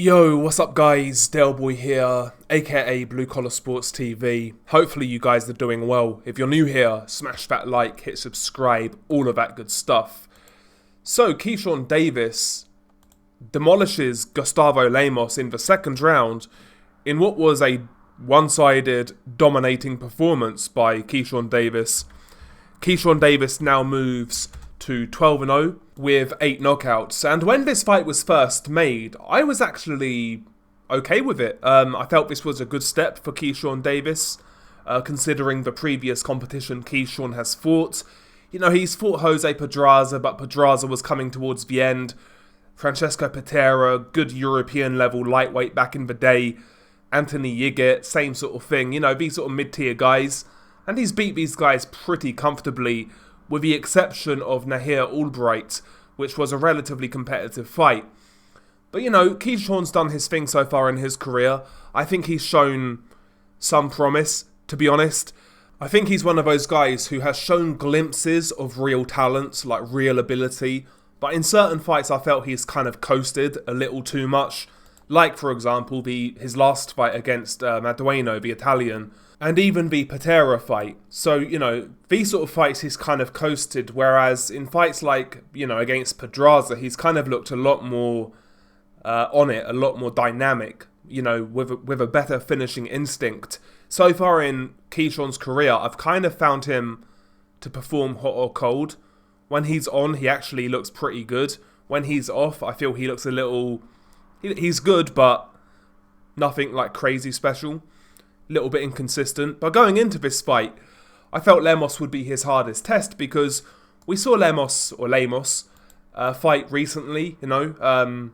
Yo, what's up guys? Delboy here, aka Blue Collar Sports TV. Hopefully you guys are doing well. If you're new here, smash that like, hit subscribe, all of that good stuff. So, Keyshawn Davis demolishes Gustavo Lemos in the second round in what was a one-sided, dominating performance by Keyshawn Davis. Keyshawn Davis now moves to 12-0 with 8 knockouts. And when this fight was first made, I was actually okay with it. I felt this was a good step for Keyshawn Davis, considering the previous competition Keyshawn has fought. You know, he's fought Jose Pedraza, but Pedraza was coming towards the end. Francesco Patera, good European level lightweight back in the day. Anthony Yigit, same sort of thing. You know, these sort of mid-tier guys. And he's beat these guys pretty comfortably, with the exception of Nahir Albright, which was a relatively competitive fight. But you know, Keyshawn's done his thing so far in his career. I think he's shown some promise, to be honest. I think he's one of those guys who has shown glimpses of real talent, like real ability. But in certain fights I felt he's kind of coasted a little too much. Like, for example, his last fight against Madueno, the Italian. And even the Patera fight. So, you know, these sort of fights he's kind of coasted, whereas in fights like, you know, against Pedraza, he's kind of looked a lot more on it, a lot more dynamic, you know, with a better finishing instinct. So far in Keyshawn's career, I've kind of found him to perform hot or cold. When he's on, he actually looks pretty good. When he's off, I feel he looks a little... He's good, but nothing like crazy special. Little bit inconsistent. But going into this fight, I felt Lemos would be his hardest test because we saw Lemos fight recently, you know,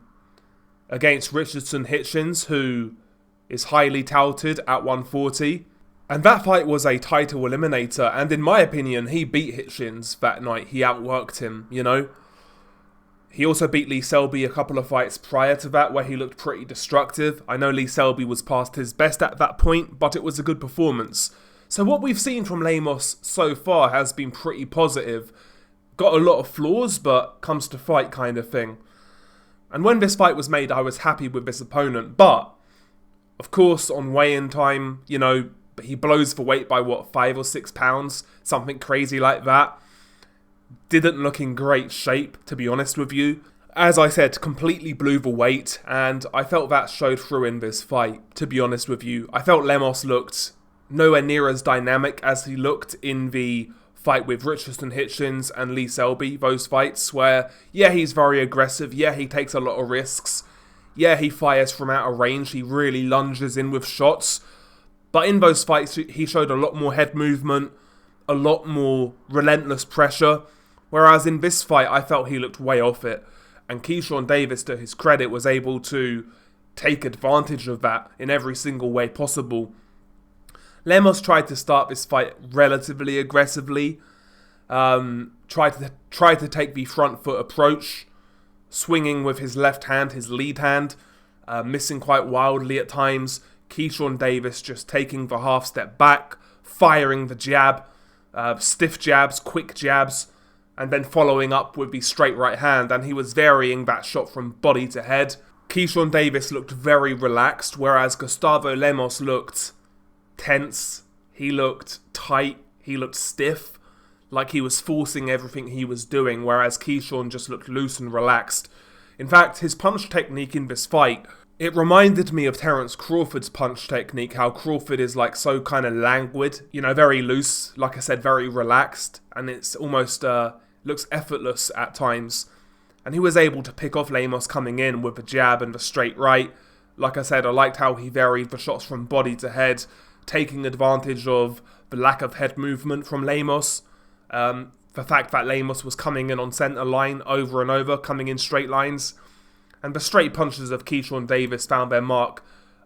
against Richardson Hitchens, who is highly touted at 140. And that fight was a title eliminator, and in my opinion, he beat Hitchens that night. He outworked him, you know. He also beat Lee Selby a couple of fights prior to that where he looked pretty destructive. I know Lee Selby was past his best at that point, but it was a good performance. So what we've seen from Lemos so far has been pretty positive. Got a lot of flaws, but comes to fight kind of thing. And when this fight was made, I was happy with this opponent. But, of course, on weigh-in time, you know, he blows for weight by, 5 or 6 pounds? Something crazy like that. Didn't look in great shape, to be honest with you. As I said, completely blew the weight, and I felt that showed through in this fight, to be honest with you. I felt Lemos looked nowhere near as dynamic as he looked in the fight with Richardson Hitchens and Lee Selby, those fights where, yeah, he's very aggressive, yeah, he takes a lot of risks, yeah, he fires from out of range, he really lunges in with shots, but in those fights he showed a lot more head movement, a lot more relentless pressure. Whereas in this fight, I felt he looked way off it. And Keyshawn Davis, to his credit, was able to take advantage of that in every single way possible. Lemos tried to start this fight relatively aggressively. Tried to take the front foot approach. Swinging with his left hand, his lead hand. Missing quite wildly at times. Keyshawn Davis just taking the half step back. Firing the jab. Stiff jabs, quick jabs. And then following up with the straight right hand, and he was varying that shot from body to head. Keyshawn Davis looked very relaxed, whereas Gustavo Lemos looked tense, he looked tight, he looked stiff, like he was forcing everything he was doing, whereas Keyshawn just looked loose and relaxed. In fact, his punch technique in this fight, it reminded me of Terence Crawford's punch technique, how Crawford is like so kind of languid, you know, very loose, like I said, very relaxed, and it's almost... looks effortless at times. And he was able to pick off Lemos coming in with the jab and the straight right. Like I said, I liked how he varied the shots from body to head, taking advantage of the lack of head movement from Lemos. The fact that Lemos was coming in on centre line over and over, coming in straight lines. And the straight punches of Keyshawn Davis found their mark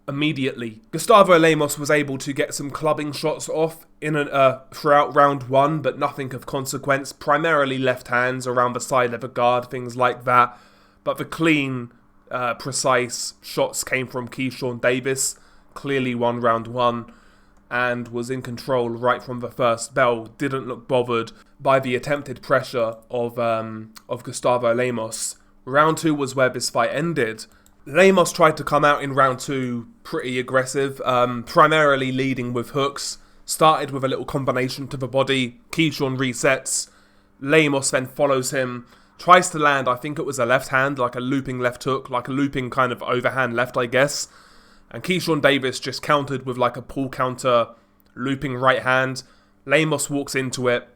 immediately. Gustavo Lemos was able to get some clubbing shots off throughout round one, but nothing of consequence. Primarily left hands around the side of the guard, things like that. But the clean, precise shots came from Keyshawn Davis. Clearly won round one and was in control right from the first bell. Didn't look bothered by the attempted pressure of Gustavo Lemos. Round two was where this fight ended. Lemos tried to come out in round 2 pretty aggressive, primarily leading with hooks. Started with a little combination to the body. Keyshawn resets. Lemos then follows him. Tries to land, I think it was a left hand, like a looping left hook, like a looping kind of overhand left, I guess. And Keyshawn Davis just countered with like a pull counter, looping right hand. Lemos walks into it,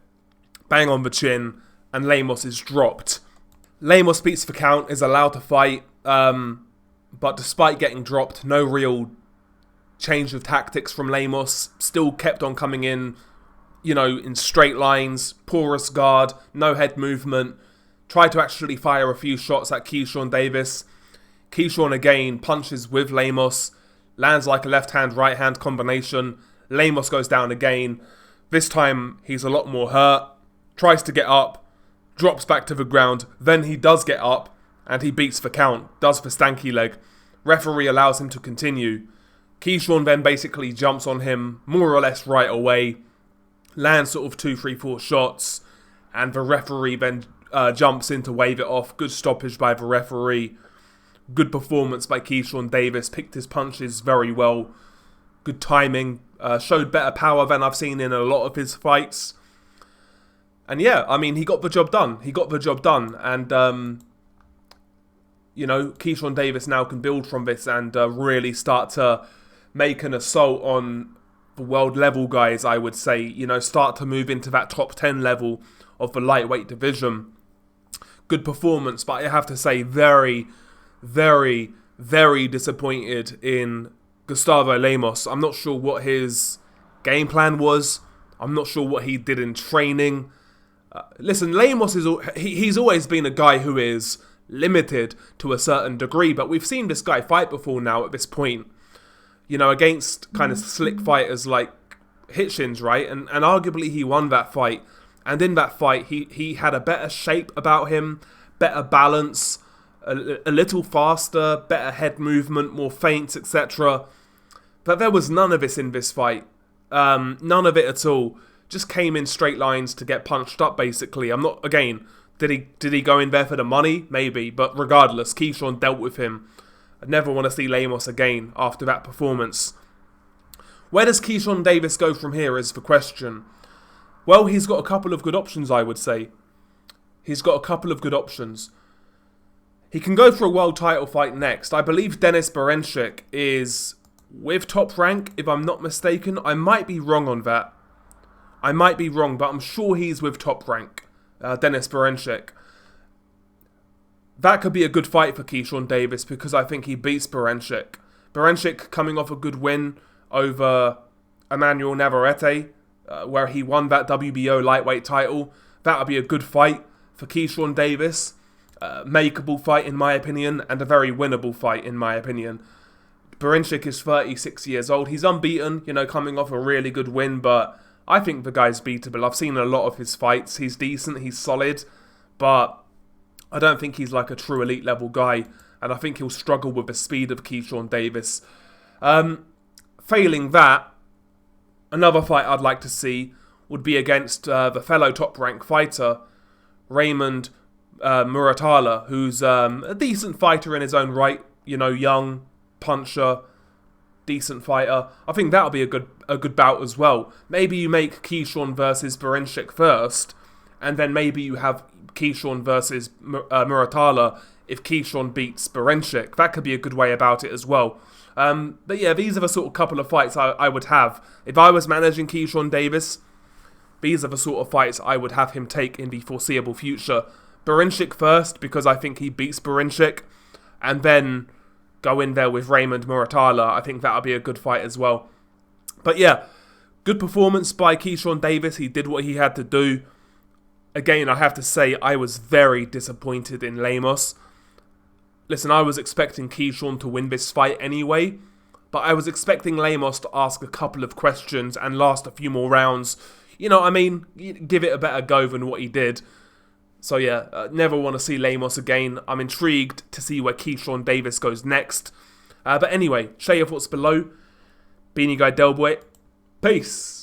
bang on the chin, and Lemos is dropped. Lemos beats the count, is allowed to fight, but despite getting dropped, no real change of tactics from Lemos. Still kept on coming in, in straight lines, porous guard, no head movement. Tried to actually fire a few shots at Keyshawn Davis. Keyshawn again punches with Lemos, lands like a left-hand, right-hand combination. Lemos goes down again. This time, he's a lot more hurt. Tries to get up, drops back to the ground. Then he does get up, and he beats the count, does the stanky leg. Referee allows him to continue. Keyshawn then basically jumps on him, more or less right away. Lands sort of 2, 3, 4 shots. And the referee then jumps in to wave it off. Good stoppage by the referee. Good performance by Keyshawn Davis. Picked his punches very well. Good timing. Showed better power than I've seen in a lot of his fights. And yeah, I mean, he got the job done. And, Keyshawn Davis now can build from this and really start to make an assault on the world level guys, I would say. Start to move into that top 10 level of the lightweight division. Good performance, but I have to say very, very, very disappointed in Gustavo Lemos. I'm not sure what his game plan was. I'm not sure what he did in training. Listen, Lemos he's always been a guy who is limited to a certain degree, but we've seen this guy fight before now at this point. Against kind of slick fighters like Hitchens, right? And arguably he won that fight. And in that fight, he had a better shape about him, better balance, a little faster, better head movement, more feints, etc. But there was none of this in this fight. None of it at all. Just came in straight lines to get punched up, basically. Did he go in there for the money? Maybe. But regardless, Keyshawn dealt with him. I never want to see Lemos again after that performance. Where does Keyshawn Davis go from here is the question. Well, he's got a couple of good options, I would say. He can go for a world title fight next. I believe Denis Berinchyk is with Top Rank, if I'm not mistaken. I might be wrong on that. But I'm sure he's with Top Rank. Denis Berinchyk. That could be a good fight for Keyshawn Davis because I think he beats Berinchyk. Berinchyk coming off a good win over Emmanuel Navarrete, where he won that WBO lightweight title. That would be a good fight for Keyshawn Davis. Makeable fight in my opinion, and a very winnable fight in my opinion. Berinchyk is 36 years old. He's unbeaten, coming off a really good win, but I think the guy's beatable. I've seen a lot of his fights. He's decent, he's solid, but I don't think he's like a true elite level guy, and I think he'll struggle with the speed of Keyshawn Davis. Failing that, another fight I'd like to see would be against the fellow top rank fighter, Raymond Muratalla, who's a decent fighter in his own right, young, puncher, decent fighter. I think that'll be a good bout as well. Maybe you make Keyshawn versus Berinchyk first, and then maybe you have Keyshawn versus Muratalla if Keyshawn beats Berinchyk. That could be a good way about it as well. But yeah, these are the sort of couple of fights I would have. If I was managing Keyshawn Davis, these are the sort of fights I would have him take in the foreseeable future. Berinchyk first, because I think he beats Berinchyk, and then go in there with Raymond Muratalla. I think that'll be a good fight as well. But yeah, good performance by Keyshawn Davis. He did what he had to do. Again, I have to say, I was very disappointed in Lemos. Listen, I was expecting Keyshawn to win this fight anyway, but I was expecting Lemos to ask a couple of questions and last a few more rounds. Give it a better go than what he did. So yeah, never want to see Lemos again. I'm intrigued to see where Keyshawn Davis goes next. But anyway, share your thoughts below. Beanie Guy Delboy. Peace.